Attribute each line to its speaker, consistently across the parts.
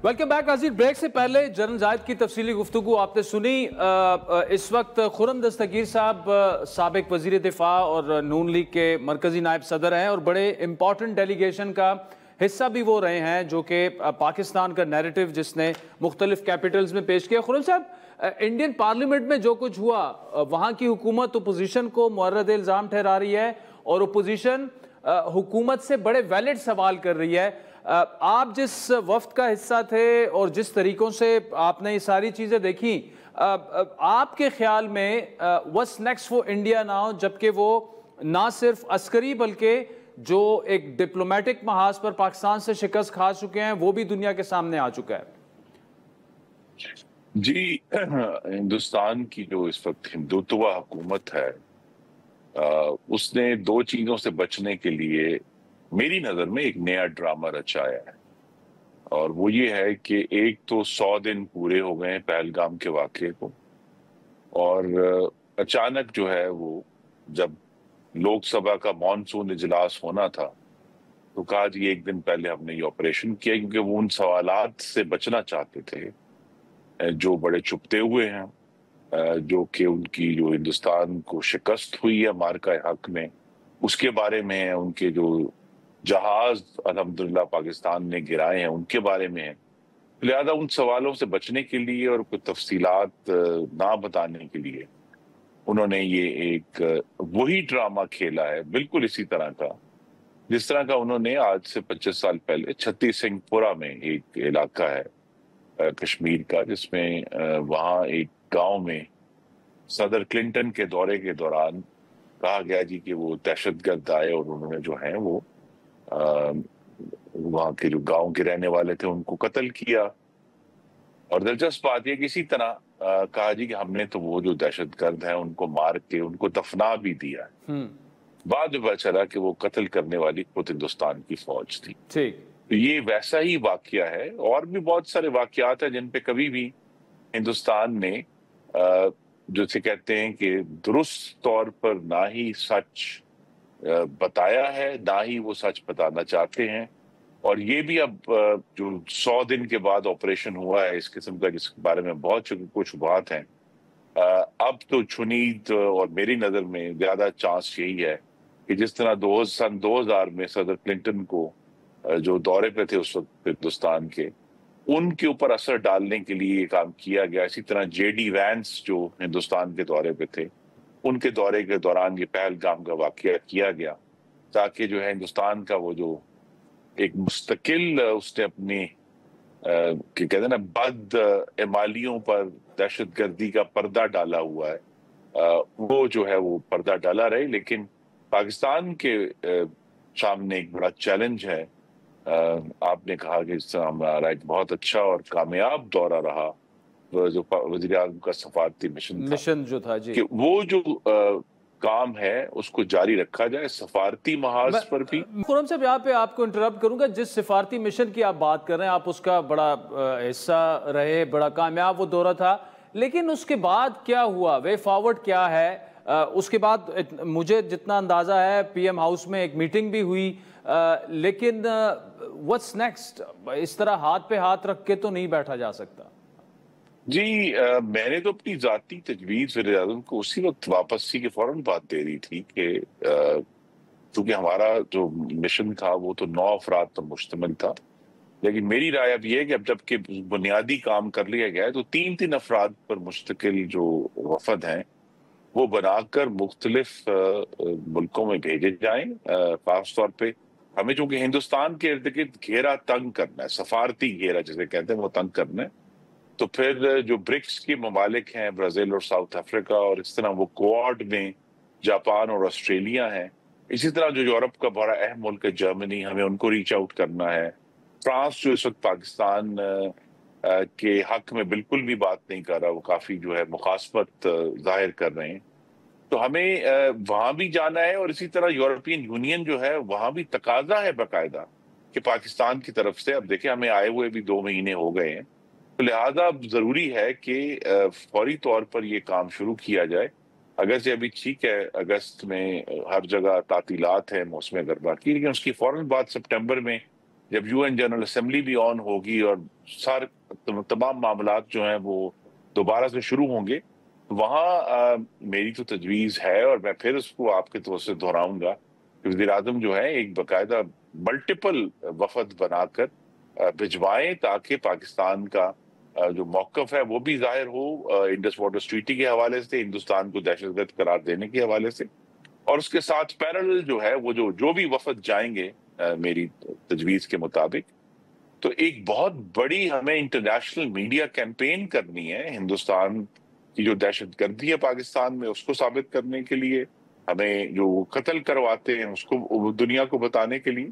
Speaker 1: Welcome back ناظرین. Break سے پہلے جنرل زاہد کی تفصیلی گفتگو آپ نے سنی. اس وقت خرم دستگیر صاحب سابق وزیر دفاع اور نون لیگ کے مرکزی نائب صدر ہیں اور بڑے امپورٹنٹ ڈیلیگیشن کا حصہ بھی وہ رہے ہیں جو کہ پاکستان کا نیریٹو جس نے مختلف کیپٹلز میں پیش کیا. خرم صاحب، انڈین پارلیمنٹ میں جو کچھ ہوا وہاں کی حکومت اپوزیشن کو مورد الزام ٹھہرا رہی ہے اور اپوزیشن حکومت سے بڑے ویلڈ سوال کر رہی ہے. آپ جس وفد کا حصہ تھے اور جس طریقوں سے آپ نے یہ ساری چیزیں دیکھی، آپ کے خیال میں what's next for India now، جبکہ وہ نہ صرف عسکری بلکہ جو ایک ڈپلومیٹک محاذ پر پاکستان سے شکست کھا چکے ہیں وہ بھی دنیا کے سامنے آ چکا ہے؟
Speaker 2: جی، ہندوستان کی جو اس وقت ہندوتوا حکومت ہے اس نے دو چیزوں سے بچنے کے لیے میری نظر میں ایک نیا ڈرامہ رچایا ہے، اور وہ یہ ہے کہ ایک تو 100 دن پورے ہو گئے ہیں پہلگام کے واقعے کو، اور اچانک جو ہے وہ جب لوک سبھا کا مانسون اجلاس ہونا تھا تو کہا جی ایک دن پہلے ہم نے یہ آپریشن کیا، کیونکہ وہ ان سوالات سے بچنا چاہتے تھے جو بڑے چھپتے ہوئے ہیں، جو کہ ان کی جو ہندوستان کو شکست ہوئی ہے مارکہ حق میں اس کے بارے میں ہے، ان کے جو جہاز الحمدللہ پاکستان نے گرائے ہیں ان کے بارے میں ہے. لہذا ان سوالوں سے بچنے کے لیے اور کوئی تفصیلات نہ بتانے کے لیے انہوں نے یہ ایک وہی ڈرامہ کھیلا ہے، بالکل اسی طرح کا جس طرح کا انہوں نے آج سے 25 سال پہلے چھتی سنگھ پورہ میں ایک علاقہ ہے کشمیر کا، جس میں وہاں ایک گاؤں میں صدر کلنٹن کے دورے کے دوران کہا گیا جی کہ وہ دہشت گرد آئے اور انہوں نے جو ہیں وہ وہاں کے جو گاؤں کے رہنے والے تھے ان کو قتل کیا. اور دلچسپ بات یہ کہ اسی طرح کہا جی کہ ہم نے تو وہ جو دہشت گرد ہیں ان کو مار کے ان کو دفنا بھی دیا ہے. بعد میں پتا چلا کہ وہ قتل کرنے والی خود ہندوستان کی فوج تھی. تو یہ ویسا ہی واقعہ ہے، اور بھی بہت سارے واقعات ہیں جن پہ کبھی بھی ہندوستان نے جو سے کہتے ہیں کہ درست طور پر نہ ہی سچ بتایا ہے نہ ہی وہ سچ بتانا چاہتے ہیں. اور یہ بھی اب جو 100 دن کے بعد آپریشن ہوا ہے اس قسم کا جس کے بارے میں بہت کچھ بات ہیں، اب تو چنید اور میری نظر میں زیادہ چانس یہی ہے کہ جس طرح سن 2000 میں صدر کلنٹن کو جو دورے پہ تھے اس وقت ہندوستان کے ان کے اوپر اثر ڈالنے کے لیے یہ کام کیا گیا، اسی طرح جے ڈی وینس جو ہندوستان کے دورے پہ تھے ان کے دورے کے دوران یہ پہلگام کا واقعہ کیا گیا تاکہ جو ہے ہندوستان کا وہ جو ایک مستقل اس نے اپنی کہ کہتے ہیں نا بد اعمالیوں پر دہشت گردی کا پردہ ڈالا ہوا ہے وہ جو ہے وہ پردہ ڈالا رہے. لیکن پاکستان کے سامنے ایک بڑا چیلنج ہے. آپ نے کہا کہ اس طرح ہمارا ایک بہت اچھا اور کامیاب دورہ رہا جو وزیر اعظم کا سفارتی مشن
Speaker 1: جو تھا جی،
Speaker 2: کہ وہ جو کام ہے اس کو جاری رکھا جائے سفارتی محاذ پر بھی.
Speaker 1: خرم صاحب یہاں پہ آپ کو انٹرپٹ کروں گا، جس سفارتی مشن کی آپ بات کر رہے ہیں آپ اس کا بڑا حصہ رہے، بڑا کامیاب وہ دورہ تھا، لیکن اس کے بعد کیا ہوا؟ وے فارورڈ کیا ہے؟ اس کے بعد مجھے جتنا اندازہ ہے پی ایم ہاؤس میں ایک میٹنگ بھی ہوئی، لیکن what's next؟ اس طرح ہاتھ پہ ہاتھ رکھ کے تو نہیں بیٹھا جا سکتا.
Speaker 2: جی، میں نے تو اپنی ذاتی تجویز وزیر اعظم کو اسی وقت واپس سی کے فوراً بات دے رہی تھی کہ چونکہ ہمارا جو مشن تھا وہ تو 9 افراد پر مشتمل تھا، لیکن میری رائے اب یہ ہے کہ اب جب کہ بنیادی کام کر لیا گیا ہے تو 3 افراد پر مشتمل جو وفد ہیں وہ بنا کر مختلف ملکوں میں بھیجے جائیں. خاص طور پہ ہمیں چونکہ ہندوستان کے ارد گرد گھیرا تنگ کرنا ہے، سفارتی گھیرا جسے کہتے ہیں وہ تنگ کرنا ہے، تو پھر جو برکس کے ممالک ہیں برازیل اور ساؤتھ افریقہ اور اس طرح وہ کوآڈ میں جاپان اور آسٹریلیا ہیں، اسی طرح جو یورپ کا بڑا اہم ملک ہے جرمنی، ہمیں ان کو ریچ آؤٹ کرنا ہے. فرانس جو اس وقت پاکستان کے حق میں بالکل بھی بات نہیں کر رہا، وہ کافی جو ہے مخاصمت ظاہر کر رہے ہیں، تو ہمیں وہاں بھی جانا ہے. اور اسی طرح یورپین یونین جو ہے وہاں بھی تقاضا ہے باقاعدہ کہ پاکستان کی طرف سے، اب دیکھیں ہمیں آئے ہوئے بھی 2 مہینے ہو گئے ہیں، تو لہٰذا اب ضروری ہے کہ فوری طور پر یہ کام شروع کیا جائے. اگرچہ ابھی ٹھیک ہے اگست میں ہر جگہ تعطیلات ہیں موسم گرما کی، لیکن اس کی فوراً بعد سپٹمبر میں جب UN جنرل اسمبلی بھی آن ہوگی اور تمام معاملات جو ہیں وہ دوبارہ سے شروع ہوں گے، وہاں میری تو تجویز ہے، اور میں پھر اس کو آپ کے طور سے دہراؤں گا کہ وزیر اعظم جو ہے ایک باقاعدہ ملٹیپل وفد بنا کر بھجوائیں، تاکہ پاکستان کا جو موقف ہے وہ بھی ظاہر ہو انڈس واٹر ٹریٹی کے حوالے سے، ہندوستان کو دہشت گرد قرار دینے کے حوالے سے، اور اس کے ساتھ پیرالل جو ہے وہ جو بھی وفد جائیں گے میری تجویز کے مطابق، تو ایک بہت بڑی ہمیں انٹرنیشنل میڈیا کیمپین کرنی ہے ہندوستان کی جو دہشت گردی ہے پاکستان میں، اس کو ثابت کرنے کے لیے، ہمیں جو قتل کرواتے ہیں اس کو دنیا کو بتانے کے لیے،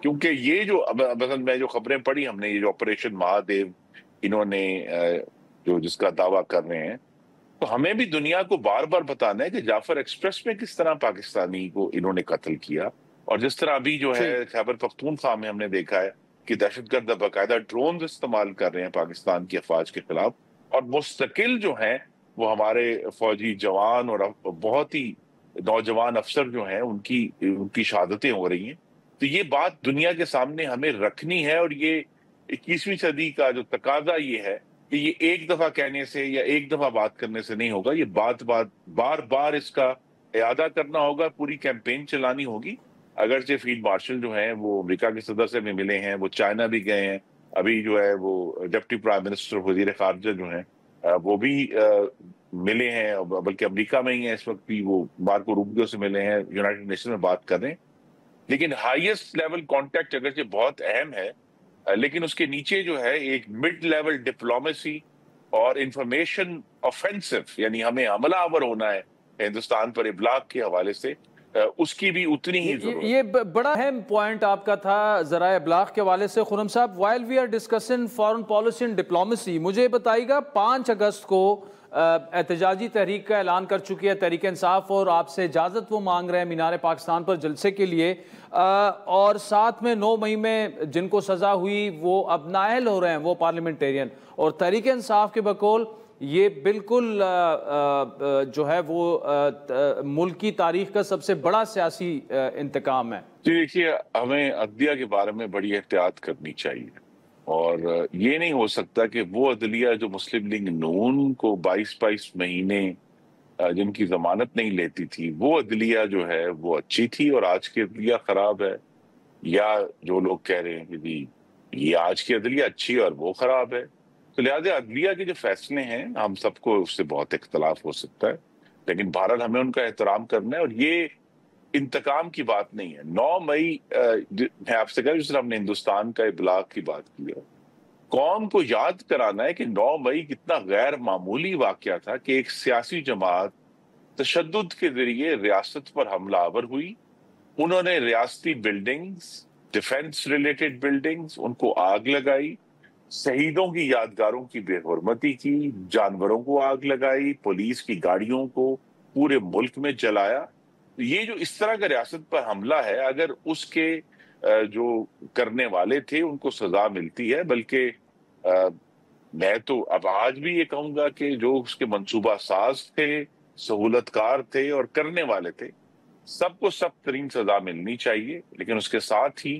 Speaker 2: کیونکہ یہ جو مثلا میں جو خبریں پڑھی ہم نے، یہ جو آپریشن مہادیو انہوں نے جو جس کا دعویٰ کر رہے ہیں، تو ہمیں بھی دنیا کو بار بار بتانا ہے کہ جعفر ایکسپریس میں کس طرح پاکستانی کو انہوں نے قتل کیا، اور جس طرح ابھی جو ہے خیبر پختونخوا میں ہم نے دیکھا ہے کہ دہشت گرد باقاعدہ ڈرونز استعمال کر رہے ہیں پاکستان کی افواج کے خلاف، اور مستقل جو ہیں وہ ہمارے فوجی جوان اور بہت ہی نوجوان افسر جو ہیں ان کی شہادتیں ہو رہی ہیں۔ تو یہ بات دنیا کے سامنے ہمیں رکھنی ہے، اور یہ 21ویں صدی کا جو تقاضا یہ ہے کہ یہ ایک دفعہ کہنے سے یا ایک دفعہ بات کرنے سے نہیں ہوگا، یہ بار بار اس کا اعادہ کرنا ہوگا، پوری کیمپین چلانی ہوگی۔ اگرچہ فیلڈ مارشل جو ہیں وہ امریکہ کے صدر سے بھی ملے ہیں، وہ چائنا بھی گئے ہیں، ابھی جو ہے وہ ڈپٹی پرائم منسٹر وزیر خارجہ جو ہیں وہ بھی ملے ہیں، بلکہ امریکہ میں ہی ہیں اس وقت بھی، وہ مارکو روبیو سے ملے ہیں، یونائٹڈ نیشن میں بات کر رہے ہیں۔ لیکن ہائیسٹ لیول کانٹیکٹ اگرچہ بہت اہم ہے، لیکن اس کے نیچے جو ہے ایک مڈ لیول ڈپلومیسی اور انفارمیشن آفینسو، یعنی ہمیں حملہ آور ہونا ہے ہندوستان پر ابلاغ کے حوالے سے، اس کی بھی اتنی ہی ضرورت ہے۔
Speaker 1: یہ بڑا اہم پوائنٹ آپ کا تھا ذرائع ابلاغ کے حوالے سے خرم صاحب۔ While we are discussing foreign policy and diplomacy, مجھے بتائیے گا 5 اگست کو احتجاجی تحریک کا اعلان کر چکی ہے تحریک انصاف، اور آپ سے اجازت وہ مانگ رہے ہیں مینار پاکستان پر جلسے کے لیے، اور ساتھ میں 9 مئی میں جن کو سزا ہوئی وہ اب نااہل ہو رہے ہیں، وہ پارلیمنٹیرین، اور تحریک انصاف کے بقول یہ بالکل جو ہے وہ ملک کی تاریخ کا سب سے بڑا سیاسی انتقام ہے۔
Speaker 2: جی دیکھیے، ہمیں عدلیہ کے بارے میں بڑی احتیاط کرنی چاہیے، اور یہ نہیں ہو سکتا کہ وہ عدلیہ جو مسلم لیگ نون کو 22 مہینے جن کی ضمانت نہیں لیتی تھی، وہ عدلیہ جو ہے وہ اچھی تھی اور آج کی عدلیہ خراب ہے، یا جو لوگ کہہ رہے ہیں کہ جی یہ آج کی عدلیہ اچھی اور وہ خراب ہے۔ تو لہٰذا عدلیہ کے جو فیصلے ہیں ہم سب کو اس سے بہت اختلاف ہو سکتا ہے، لیکن بہرحال ہمیں ان کا احترام کرنا ہے، اور یہ انتقام کی بات نہیں ہے۔ 9 مئی میں آپ سے کہا جس طرح ہم نے ہندوستان کا ابلاغ کی بات کی ہے، قوم کو یاد کرانا ہے کہ 9 مئی کتنا غیر معمولی واقعہ تھا کہ ایک سیاسی جماعت تشدد کے ذریعے ریاست پر حملہ آور ہوئی، انہوں نے ریاستی بلڈنگز، ڈیفنس ریلیٹڈ بلڈنگز، ان کو آگ لگائی، شہیدوں کی یادگاروں کی بے حرمتی کی، جانوروں کو آگ لگائی، پولیس کی گاڑیوں کو پورے ملک میں جلایا۔ یہ جو اس طرح کا ریاست پر حملہ ہے، اگر اس کے جو کرنے والے تھے ان کو سزا ملتی ہے، بلکہ میں تو اب آج بھی یہ کہوں گا کہ جو اس کے منصوبہ ساز تھے، سہولت کار تھے اور کرنے والے تھے، سب کو سخت ترین سزا ملنی چاہیے، لیکن اس کے ساتھ ہی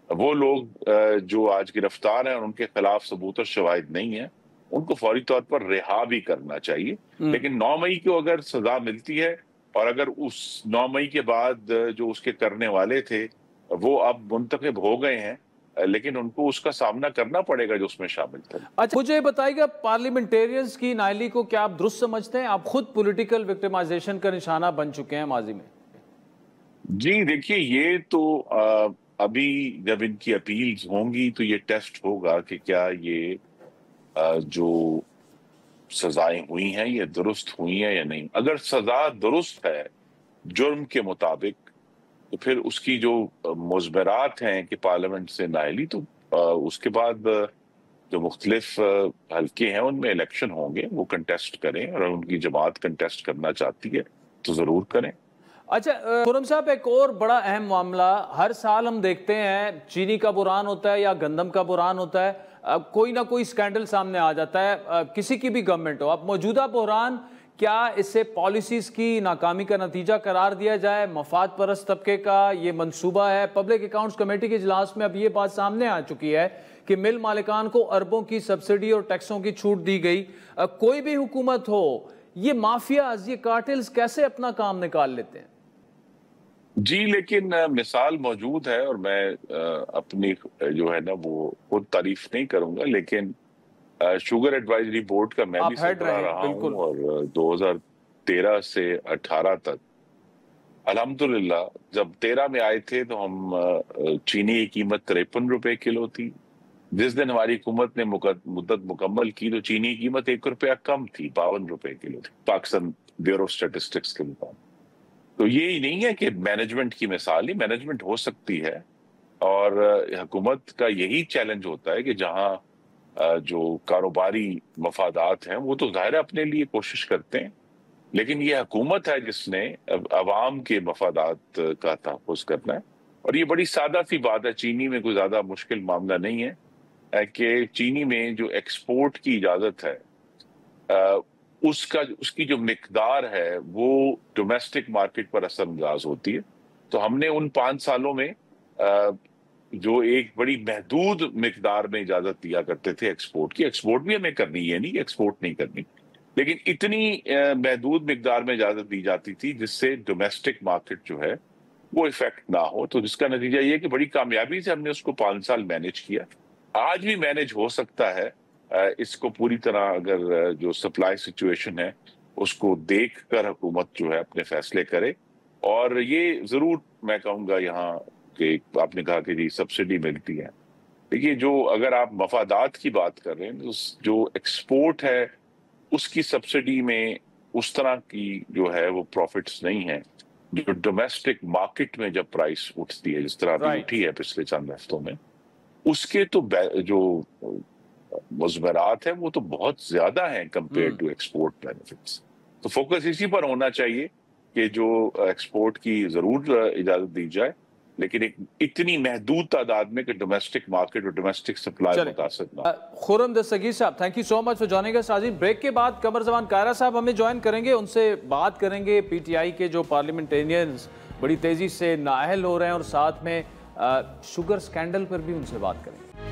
Speaker 2: وہ لوگ جو آج گرفتار ہیں اور ان کے خلاف ثبوت اور شواہد نہیں ہیں، ان کو فوری طور پر رہا بھی کرنا چاہیے۔ لیکن 9 مئی کو اگر سزا ملتی ہے، اور اگر اس 9 مئی کے بعد جو اس کے کرنے والے تھے وہ اب منتخب ہو گئے ہیں، لیکن ان کو اس کا سامنا کرنا پڑے گا جو اس میں شامل تھے۔
Speaker 1: اچھا مجھے بتائیے گا پارلیمنٹیرینز کی نااہلی کو کیا آپ درست سمجھتے ہیں؟ آپ خود پولیٹیکل وکٹمائزیشن کا نشانہ بن چکے ہیں ماضی میں۔
Speaker 2: جی دیکھیے، یہ تو ابھی جب ان کی اپیلز ہوں گی تو یہ ٹیسٹ ہوگا کہ کیا یہ جو سزائیں ہوئی ہیں یہ درست ہوئی ہیں یا نہیں۔ اگر سزا درست ہے جرم کے مطابق، تو پھر اس کی جو مضمرات ہیں کہ پارلیمنٹ سے نااہلی، تو اس کے بعد جو مختلف حلقے ہیں ان میں الیکشن ہوں گے، وہ کنٹیسٹ کریں، اور ان کی جماعت کنٹیسٹ کرنا چاہتی ہے تو ضرور کریں۔
Speaker 1: اچھا خرم صاحب، ایک اور بڑا اہم معاملہ ہر سال ہم دیکھتے ہیں، چینی کا بحران ہوتا ہے یا گندم کا بحران ہوتا ہے، کوئی نہ کوئی سکینڈل سامنے آ جاتا ہے، کسی کی بھی گورنمنٹ ہو۔ اب موجودہ بحران کیا اسے پالیسیز کی ناکامی کا نتیجہ قرار دیا جائے؟ مفاد پرست طبقے کا یہ منصوبہ ہے۔ پبلک اکاؤنٹس کمیٹی کے اجلاس میں اب یہ بات سامنے آ چکی ہے کہ مل مالکان کو اربوں کی سبسڈی اور ٹیکسوں کی چھوٹ دی گئی۔ کوئی بھی حکومت ہو، یہ مافیاز، یہ کارٹلز کیسے اپنا کام نکال لیتے ہیں؟
Speaker 2: جی لیکن مثال موجود ہے، اور میں اپنی جو ہے نا وہ خود تعریف نہیں کروں گا، لیکن شوگر ایڈوائزری بورڈ کا میں بھی سربراہ رہا ہوں، اور 2013 سے 18 تک الحمدللہ جب 13 میں آئے تھے تو ہم چینی کی قیمت 53 روپے کلو تھی۔ جس دن ہماری حکومت نے مدت مکمل کی تو چینی کی قیمت 1 روپیہ کم تھی، 52 روپے کلو تھی پاکستان بیورو اسٹیٹسٹکس کے مطابق۔ تو یہی نہیں ہے کہ مینجمنٹ کی مثال نہیں، مینجمنٹ ہو سکتی ہے، اور حکومت کا یہی چیلنج ہوتا ہے کہ جہاں جو کاروباری مفادات ہیں وہ تو ظاہر اپنے لیے کوشش کرتے ہیں، لیکن یہ حکومت ہے جس نے عوام کے مفادات کا تحفظ کرنا ہے۔ اور یہ بڑی سادہ سی بات ہے، چینی میں کوئی زیادہ مشکل معاملہ نہیں ہے کہ چینی میں جو ایکسپورٹ کی اجازت ہے اس کی جو مقدار ہے وہ ڈومیسٹک مارکیٹ پر اثر انداز ہوتی ہے۔ تو ہم نے ان 5 سالوں میں جو ایک بڑی محدود مقدار میں اجازت دیا کرتے تھے ایکسپورٹ کی، ایکسپورٹ بھی ہمیں کرنی ہے، نہیں کہ ایکسپورٹ نہیں کرنی، لیکن اتنی محدود مقدار میں اجازت دی جاتی تھی جس سے ڈومیسٹک مارکیٹ جو ہے وہ افیکٹ نہ ہو۔ تو جس کا نتیجہ یہ ہے کہ بڑی کامیابی سے ہم نے اس کو 5 سال مینج کیا، آج بھی مینج ہو سکتا ہے۔ اس کو پوری طرح اگر جو سپلائی سچویشن ہے اس کو دیکھ کر حکومت جو ہے اپنے فیصلے کرے۔ اور یہ ضرور میں کہوں گا یہاں کہ آپ نے کہا کہ جی سبسڈی ملتی ہے، دیکھیے جو اگر آپ مفادات کی بات کر رہے ہیں، جو ایکسپورٹ ہے اس کی سبسڈی میں اس طرح کی جو ہے وہ پروفٹس نہیں ہیں جو ڈومیسٹک مارکیٹ میں جب پرائس اٹھتی ہے، جس طرح ابھی اٹھی ہے پچھلے چند ہفتوں میں، اس کے تو جو مضمرات ہیں وہ تو بہت زیادہ ہیں کمپیئر ٹو ایکسپورٹ بینیفٹس۔ تو فوکس اسی پر ہونا چاہیے کہ جو ایکسپورٹ کی ضرور اجازت دی جائے، لیکن ایک اتنی محدود تعداد میں کہ ڈومیسٹک مارکیٹ اور ڈومیسٹک سپلائی متاثر نہ۔
Speaker 1: Khurram Dastgir sahab, thank you so much for joining اس۔ ناظرین، بریک کے بعد قمر زمان کائرہ صاحب ہمیں جوائن کریں گے، ان سے بات کریں گے پی ٹی آئی کے جو پارلیمنٹیرینز بڑی تیزی سے نااہل ہو رہے ہیں، اور ساتھ میں شوگر سکینڈل پر بھی ان سے بات کریں گے۔